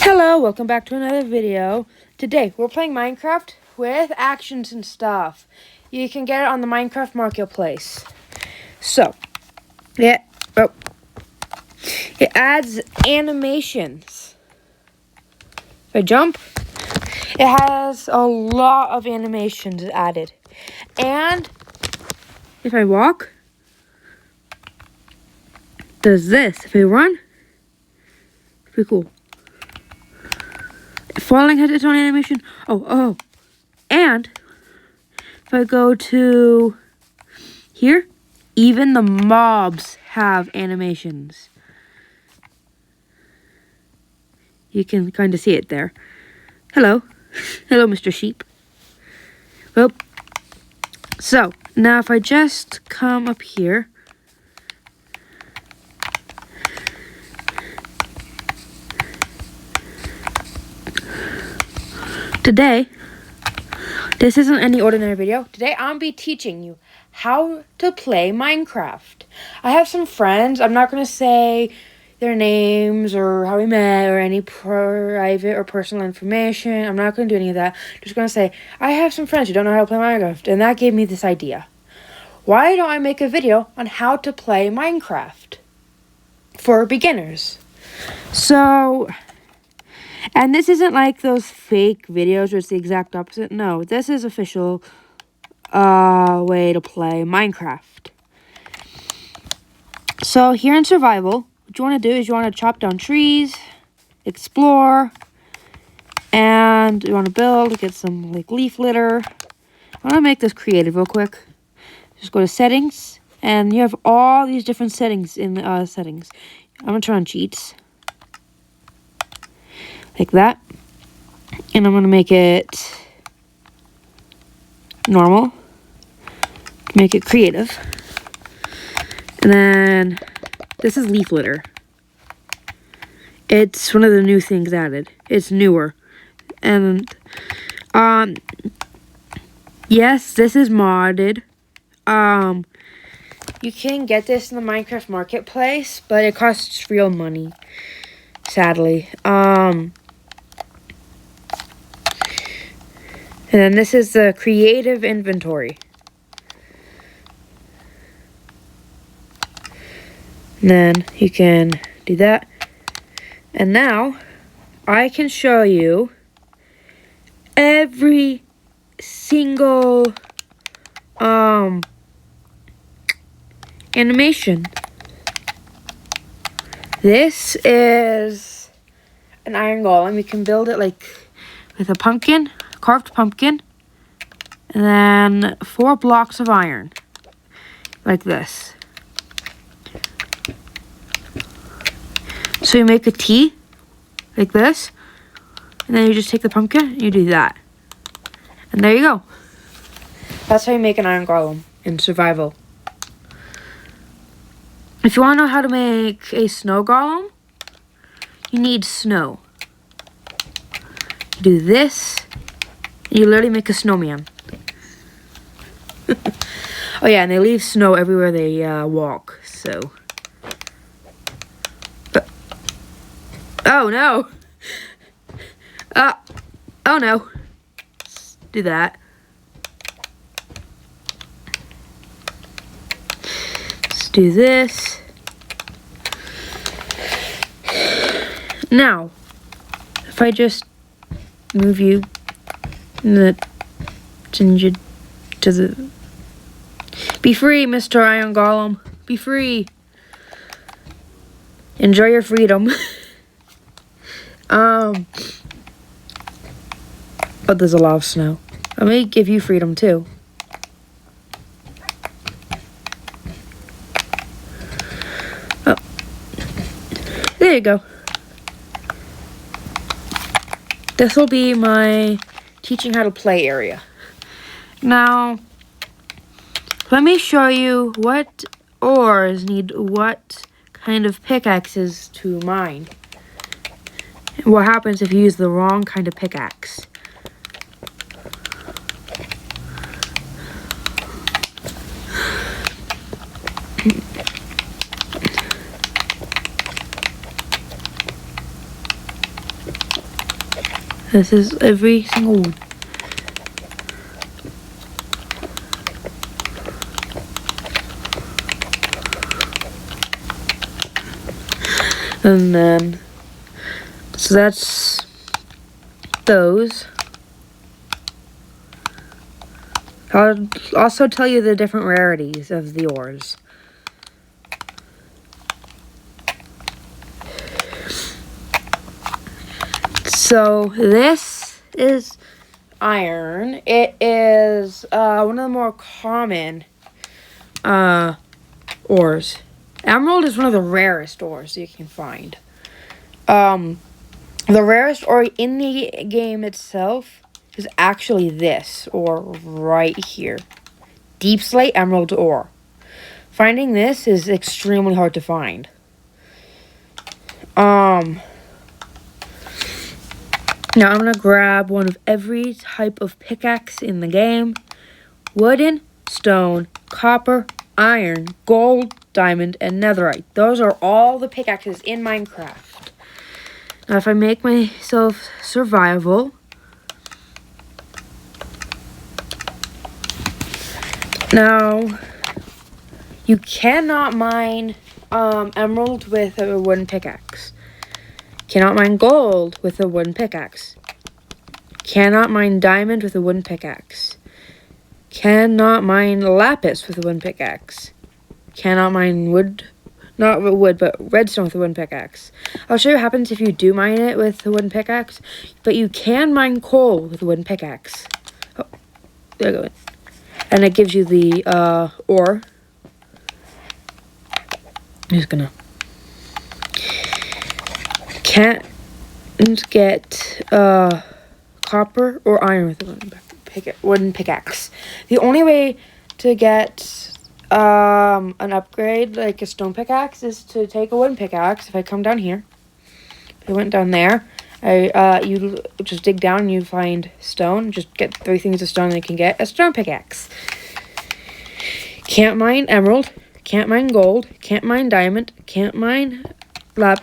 Hello, welcome back to another video. Today, we're playing Minecraft with actions and stuff. You can get it on the Minecraft Marketplace. So, it adds animations. If I jump, it has a lot of animations added. And if I walk, it does this. If I run, pretty cool. Falling has its own animation. And if I go to here, even the mobs have animations. You can kind of see it there. Hello. Hello, Mr. Sheep. Well, so now if I just come up here, today, this isn't any ordinary video. Today, I'll be teaching you how to play Minecraft. I have some friends. I'm not going to say their names or how we met or any private or personal information. I'm not going to do any of that. I'm just going to say, I have some friends who don't know how to play Minecraft. And that gave me this idea. Why don't I make a video on how to play Minecraft for beginners? So, and this isn't like those fake videos where it's the exact opposite. No, this is official way to play Minecraft. So here in survival, what you want to do is you want to chop down trees, explore, and you want to build, get some like leaf litter. I want to make this creative real quick. Just go to settings, and you have all these different settings in settings. I'm going to turn on cheats. Like that. And I'm going to make it normal. Make it creative. And then this is leaf litter. It's one of the new things added. It's newer. And yes, this is modded. You can get this in the Minecraft Marketplace, but it costs real money, sadly. And then this is the creative inventory. And then you can do that. And now I can show you every single animation. This is an iron golem. You can build it like with a pumpkin, carved pumpkin, and then 4 blocks of iron, like this. So you make a T, like this, and then you just take the pumpkin and you do that. And there you go. That's how you make an iron golem in survival. If you want to know how to make a snow golem, you need snow. You do this, and you literally make a snowman. Oh yeah, and they leave snow everywhere they walk, so. Oh no! Oh no! Let's do that. Let's do this. Now, if I just move you to the... Be free, Mr. Iron Golem. Be free. Enjoy your freedom. But there's a lot of snow. I may give you freedom too. Oh. There you go. This will be my teaching how to play area. Now, let me show you what ores need what kind of pickaxes to mine. What happens if you use the wrong kind of pickaxe. This is every single one. And then, so that's those. I'll also tell you the different rarities of the ores. So this is iron. It is one of the more common ores. Emerald is one of the rarest ores you can find. The rarest ore in the game itself is actually this ore right here. Deep Slate Emerald ore. Finding this is extremely hard to find. Now I'm going to grab one of every type of pickaxe in the game. Wooden, stone, copper, iron, gold, diamond, and netherite. Those are all the pickaxes in Minecraft. Now if I make myself survival, now you cannot mine emerald with a wooden pickaxe. Cannot mine gold with a wooden pickaxe. Cannot mine diamond with a wooden pickaxe. Cannot mine lapis with a wooden pickaxe. Cannot mine wood, not wood, but redstone with a wooden pickaxe. I'll show you what happens if you do mine it with a wooden pickaxe, but you can mine coal with a wooden pickaxe. Oh, there you go. And it gives you the ore. I'm just gonna... Can't get copper or iron with a wooden pickaxe. The only way to get an upgrade like a stone pickaxe is to take a wooden pickaxe. If I come down here, if I went down there, you just dig down and you find stone. Just get 3 things of stone and you can get a stone pickaxe. Can't mine emerald. Can't mine gold. Can't mine diamond. Can't mine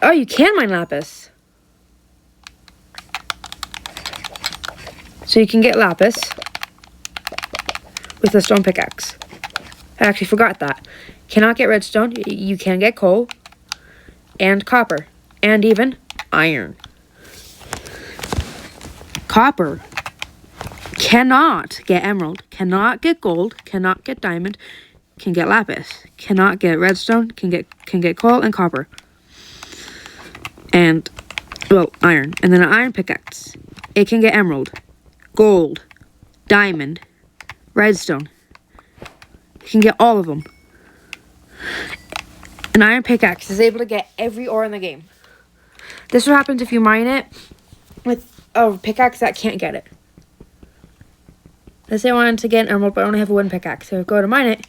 oh, you can mine lapis. So you can get lapis with a stone pickaxe. I actually forgot that. Cannot get redstone. You can get coal and copper and even iron. Copper cannot get emerald, cannot get gold, cannot get diamond, can get lapis, cannot get redstone, can get coal and copper. And, well, iron. And then an iron pickaxe. It can get emerald, gold, diamond, redstone. You can get all of them. An iron pickaxe is able to get every ore in the game. This is what happens if you mine it with a pickaxe that can't get it. Let's say I wanted to get an emerald, but I only have a wooden pickaxe. So I go to mine it.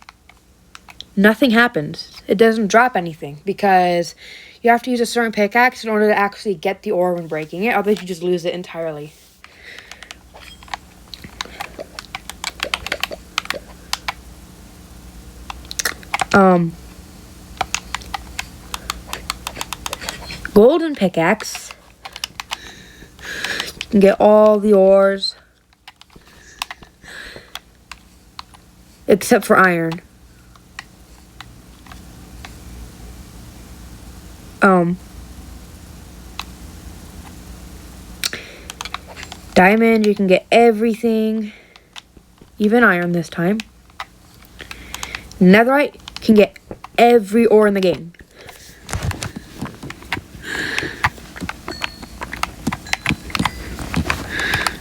Nothing happens. It doesn't drop anything because you have to use a certain pickaxe in order to actually get the ore when breaking it. Otherwise, you just lose it entirely. Golden pickaxe. You can get all the ores. Except for iron. Diamond, you can get everything. Even iron this time. Netherite can get every ore in the game.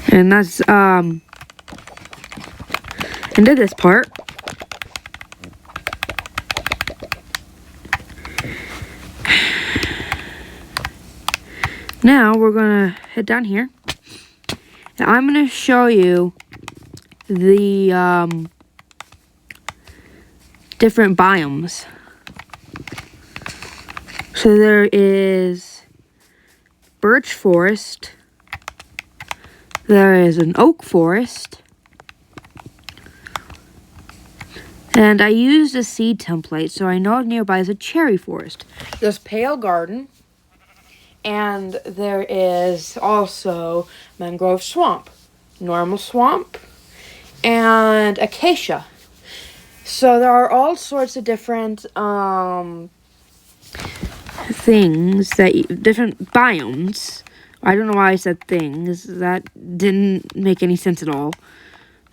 And that's into this part. Now we're gonna head down here. And I'm gonna show you the different biomes. So there is birch forest. There is an oak forest. And I used a seed template, so I know nearby is a cherry forest. There's Pale Garden. And there is also mangrove swamp, normal swamp, and acacia. So there are all sorts of different things different biomes. I don't know why I said things. That didn't make any sense at all.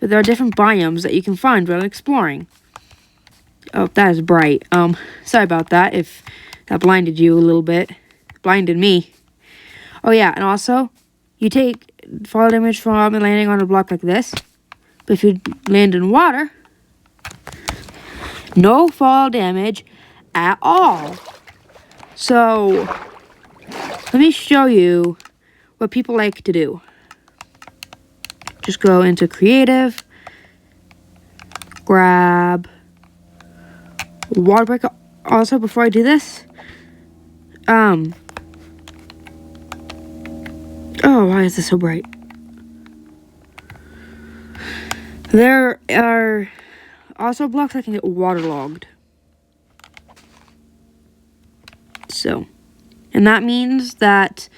But there are different biomes that you can find while exploring. Oh, that is bright. Sorry about that if that blinded you a little bit. Blinded me. Oh yeah, and also, you take fall damage from landing on a block like this. But if you land in water, no fall damage at all. So, let me show you what people like to do. Just go into creative, grab water break. Also, before I do this, oh, why is this so bright? There are also blocks that can get waterlogged. So, and that means that,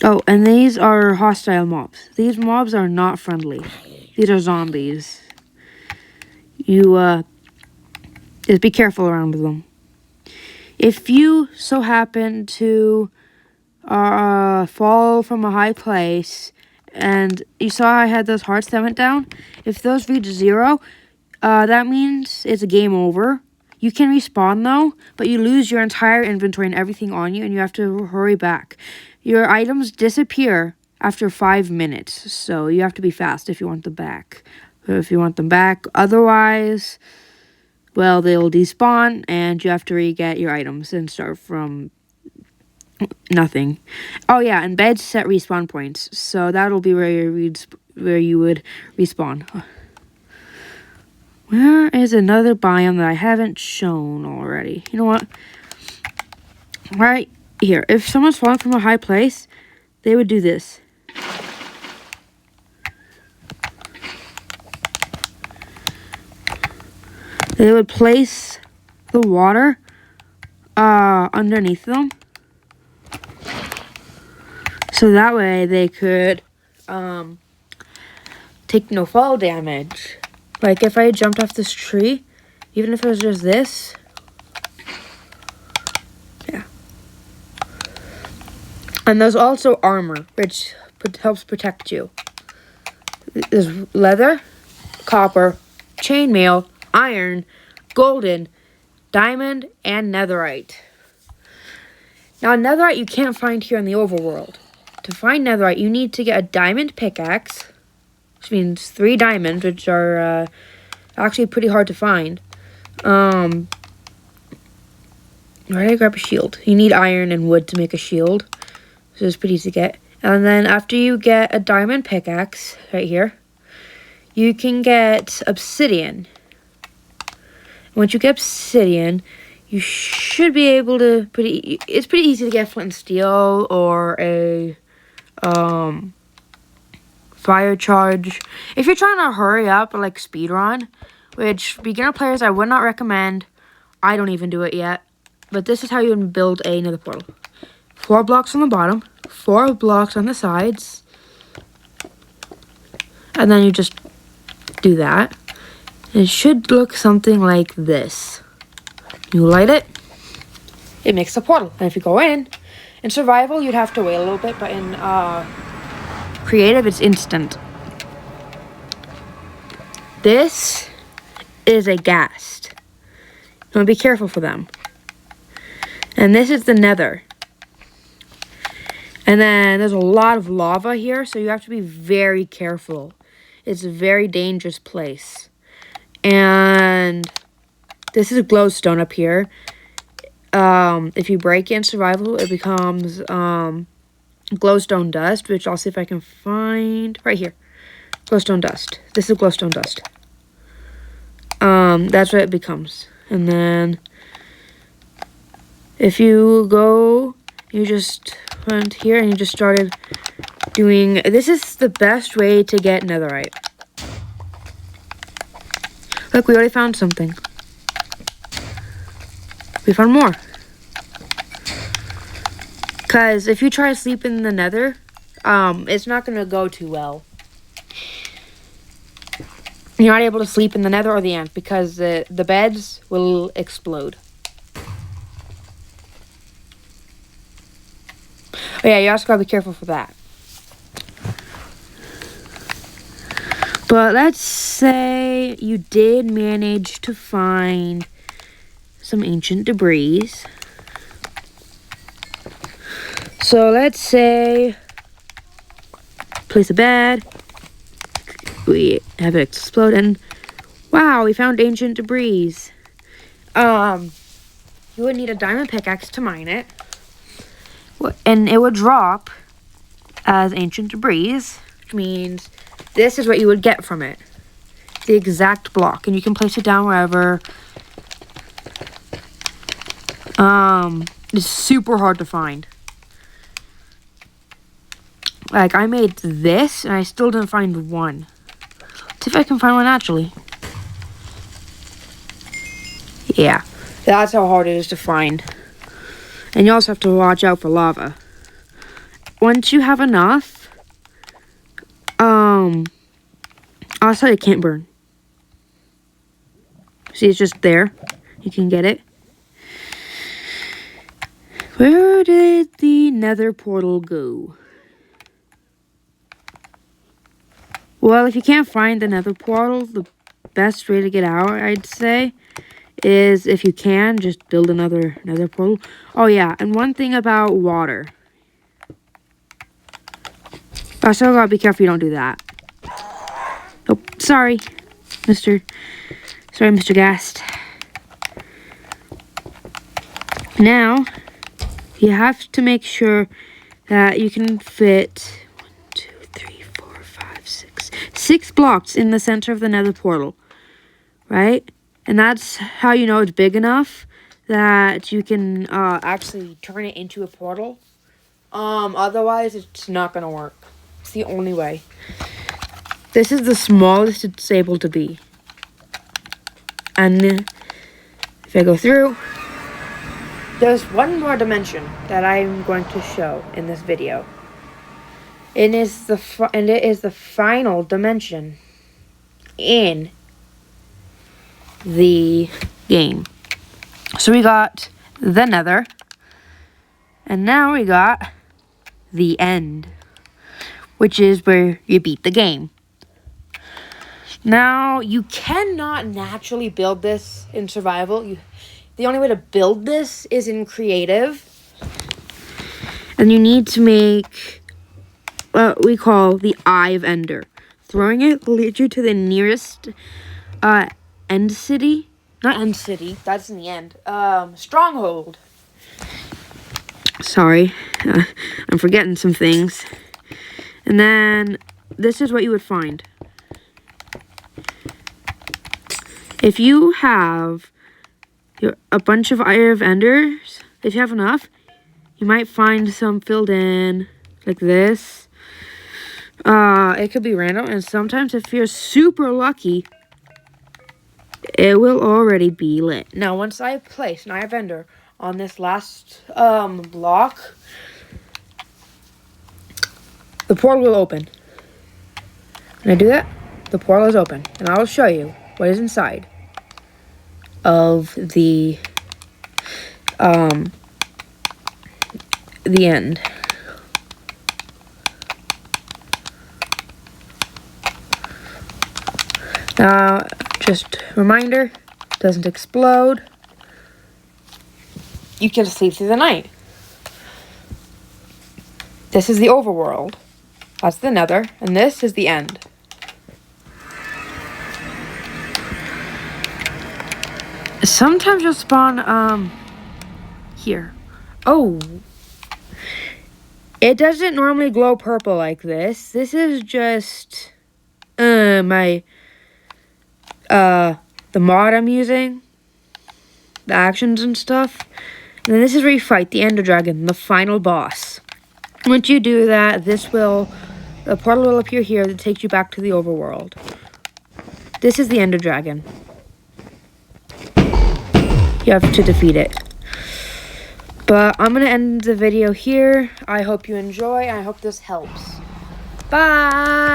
oh, and these are hostile mobs. These mobs are not friendly. These are zombies. You, just be careful around them. If you so happen to fall from a high place, and you saw I had those hearts that went down, if those reach 0, that means it's a game over. You can respawn though, but you lose your entire inventory and everything on you, and you have to hurry back. Your items disappear after 5 minutes, so you have to be fast if you want them back. Otherwise, well, they'll despawn, and you have to re-get your items and start from nothing. Oh yeah, and beds set respawn points, so that'll be where you would respawn. Where is another biome that I haven't shown already? You know what? Right here. If someone's falling from a high place, they would do this. They would place the water underneath them. So that way they could take no fall damage. Like if I jumped off this tree, even if it was just this. Yeah. And there's also armor, which helps protect you. There's leather, copper, chainmail, iron, golden, diamond, and netherite. Now, netherite you can't find here in the overworld. To find netherite, you need to get a diamond pickaxe, which means 3 diamonds, which are actually pretty hard to find. Where did I grab a shield? You need iron and wood to make a shield, so it's pretty easy to get. And then after you get a diamond pickaxe, right here, you can get obsidian. Once you get obsidian, you should be able to it's pretty easy to get flint and steel or a fire charge. If you're trying to hurry up or like speed run, which beginner players I would not recommend. I don't even do it yet. But this is how you would build a nether portal. 4 blocks on the bottom, 4 blocks on the sides, and then you just do that. It should look something like this. You light it, it makes a portal. And if you go in survival, you'd have to wait a little bit, but in creative, it's instant. This is a ghast. You want to be careful for them. And this is the nether. And then there's a lot of lava here, so you have to be very careful. It's a very dangerous place. And this is a glowstone up here. If you break in survival, it becomes glowstone dust, which I'll see if I can find right here. Glowstone dust. This is glowstone dust. That's what it becomes. And then if you go, you just went here and you just started doing, this is the best way to get netherite. Look, we already found something. We found more. Because if you try to sleep in the nether, it's not going to go too well. You're not able to sleep in the nether or the end because the beds will explode. Oh yeah, you also gotta be careful for that. But let's say you did manage to find some ancient debris. So let's say place a bed. We have it explode and wow, we found ancient debris. You would need a diamond pickaxe to mine it. And it would drop as ancient debris, which means this is what you would get from it. The exact block. And you can place it down wherever. It's super hard to find. Like, I made this, and I still didn't find one. Let's see if I can find one naturally. Yeah, that's how hard it is to find. And you also have to watch out for lava. Once you have enough, also it can't burn. See, it's just there. You can get it. Where did the nether portal go? Well, if you can't find the nether portal, the best way to get out, I'd say, is if you can, just build another nether portal. Oh yeah, and one thing about water. Also gotta be careful you don't do that. Oh, sorry, Mr. Guest. Now, you have to make sure that you can fit 6 blocks in the center of the nether portal, right? And that's how you know it's big enough that you can actually turn it into a portal. Otherwise, it's not going to work. It's the only way. This is the smallest it's able to be. And if I go through, there's one more dimension that I'm going to show in this video. It is the final dimension in the game. So we got the nether, and now we got the end, which is where you beat the game. Now, you cannot naturally build this in survival. The only way to build this is in creative. And you need to make what we call the Eye of Ender. Throwing it leads you to the nearest end city. Not end city, that's in the end. Stronghold. Sorry, I'm forgetting some things. And then this is what you would find. If you have a bunch of Eye of Enders, if you have enough, you might find some filled in like this. It could be random, and sometimes if you're super lucky, it will already be lit. Now, once I place an Eye of Ender on this last block, the portal will open. When I do that, the portal is open, and I'll show you what is inside of the end. Now, just a reminder, doesn't explode. You can sleep through the night. This is the overworld. That's the nether, and this is the end. Sometimes you'll spawn, here. Oh. It doesn't normally glow purple like this. This is just, the mod I'm using. The actions and stuff. And then this is where you fight the Ender Dragon, the final boss. Once you do that, the portal will appear here that takes you back to the overworld. This is the Ender Dragon. You have to defeat it. But I'm going to end the video here. I hope you enjoy. I hope this helps. Bye!